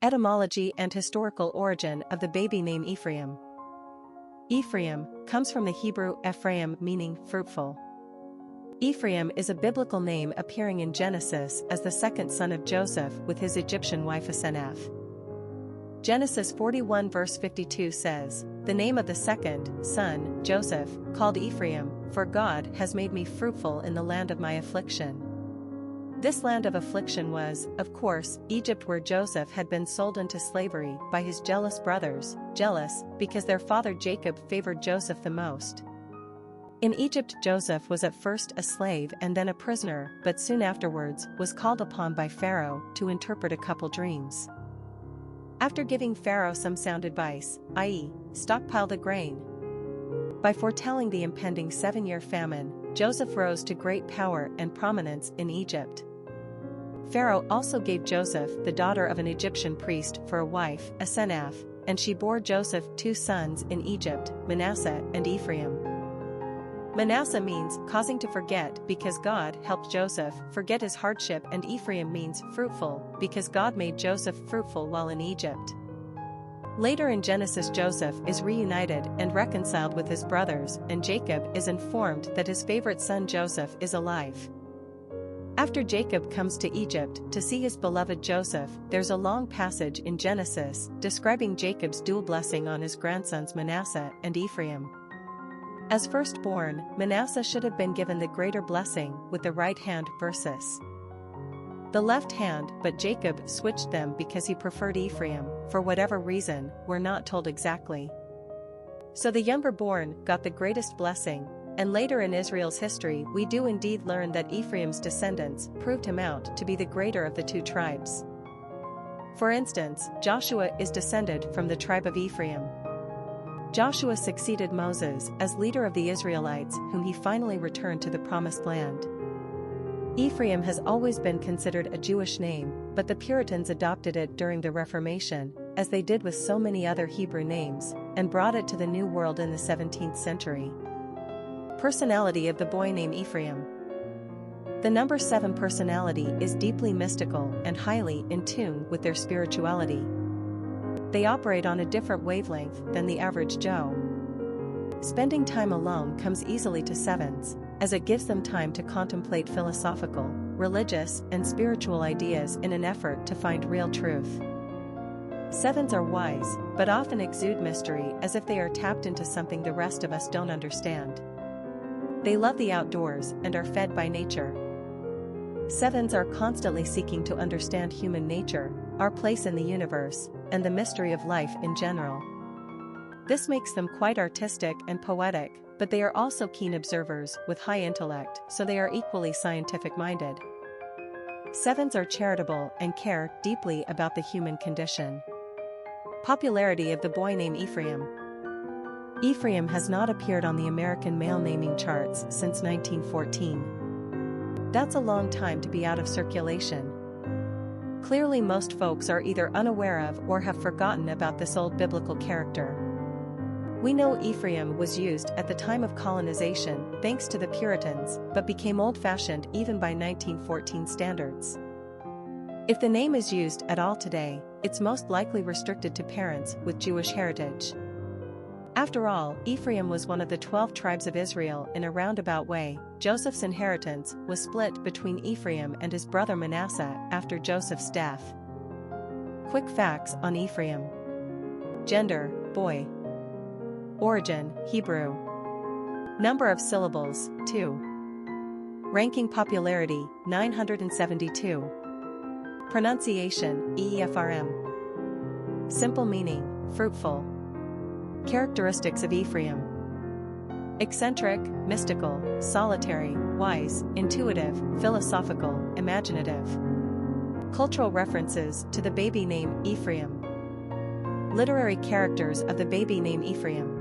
Etymology and historical origin of the baby name Ephraim. Ephraim comes from the Hebrew Ephraim, meaning fruitful. Ephraim is a biblical name appearing in Genesis as the second son of Joseph with his Egyptian wife Asenath. Genesis 41 verse 52 says, "The name of the second son, Joseph, called Ephraim, for God has made me fruitful in the land of my affliction." This land of affliction was, of course, Egypt, where Joseph had been sold into slavery by his jealous brothers, jealous because their father Jacob favored Joseph the most. In Egypt, Joseph was at first a slave and then a prisoner, but soon afterwards was called upon by Pharaoh to interpret a couple dreams. After giving Pharaoh some sound advice, i.e., stockpile the grain, by foretelling the impending 7-year famine, Joseph rose to great power and prominence in Egypt. Pharaoh also gave Joseph the daughter of an Egyptian priest for a wife, Asenath, and she bore Joseph 2 sons in Egypt, Manasseh and Ephraim. Manasseh means causing to forget because God helped Joseph forget his hardship, and Ephraim means fruitful because God made Joseph fruitful while in Egypt. Later in Genesis, Joseph is reunited and reconciled with his brothers, and Jacob is informed that his favorite son Joseph is alive. After Jacob comes to Egypt to see his beloved Joseph, there's a long passage in Genesis describing Jacob's dual blessing on his grandsons Manasseh and Ephraim. As firstborn, Manasseh should have been given the greater blessing with the right hand versus the left hand, but Jacob switched them because he preferred Ephraim, for whatever reason, we're not told exactly. So the younger born got the greatest blessing, and later in Israel's history we do indeed learn that Ephraim's descendants proved him out to be the greater of the 2 tribes. For instance, Joshua is descended from the tribe of Ephraim. Joshua succeeded Moses as leader of the Israelites, whom he finally returned to the Promised Land. Ephraim has always been considered a Jewish name, but the Puritans adopted it during the Reformation, as they did with so many other Hebrew names, and brought it to the New World in the 17th century. Personality of the boy named Ephraim. The number 7 personality is deeply mystical and highly in tune with their spirituality. They operate on a different wavelength than the average Joe. Spending time alone comes easily to 7s, as it gives them time to contemplate philosophical, religious, and spiritual ideas in an effort to find real truth. 7s are wise, but often exude mystery, as if they are tapped into something the rest of us don't understand. They love the outdoors and are fed by nature. 7s are constantly seeking to understand human nature, our place in the universe, and the mystery of life in general. This makes them quite artistic and poetic, but they are also keen observers with high intellect, so they are equally scientific-minded. 7s are charitable and care deeply about the human condition. Popularity of the boy named Ephraim. Ephraim has not appeared on the American male naming charts since 1914. That's a long time to be out of circulation. Clearly most folks are either unaware of or have forgotten about this old biblical character. We know Ephraim was used at the time of colonization thanks to the Puritans, but became old-fashioned even by 1914 standards. If the name is used at all today, it's most likely restricted to parents with Jewish heritage. After all, Ephraim was one of the 12 tribes of Israel in a roundabout way. Joseph's inheritance was split between Ephraim and his brother Manasseh after Joseph's death. Quick facts on Ephraim. Gender, boy. Origin, Hebrew. Number of syllables, 2. Ranking popularity, 972. Pronunciation, Efrayim. Simple meaning, fruitful. Characteristics of Ephraim. Eccentric, mystical, solitary, wise, intuitive, philosophical, imaginative. Cultural references to the baby name Ephraim. Literary characters of the baby name Ephraim.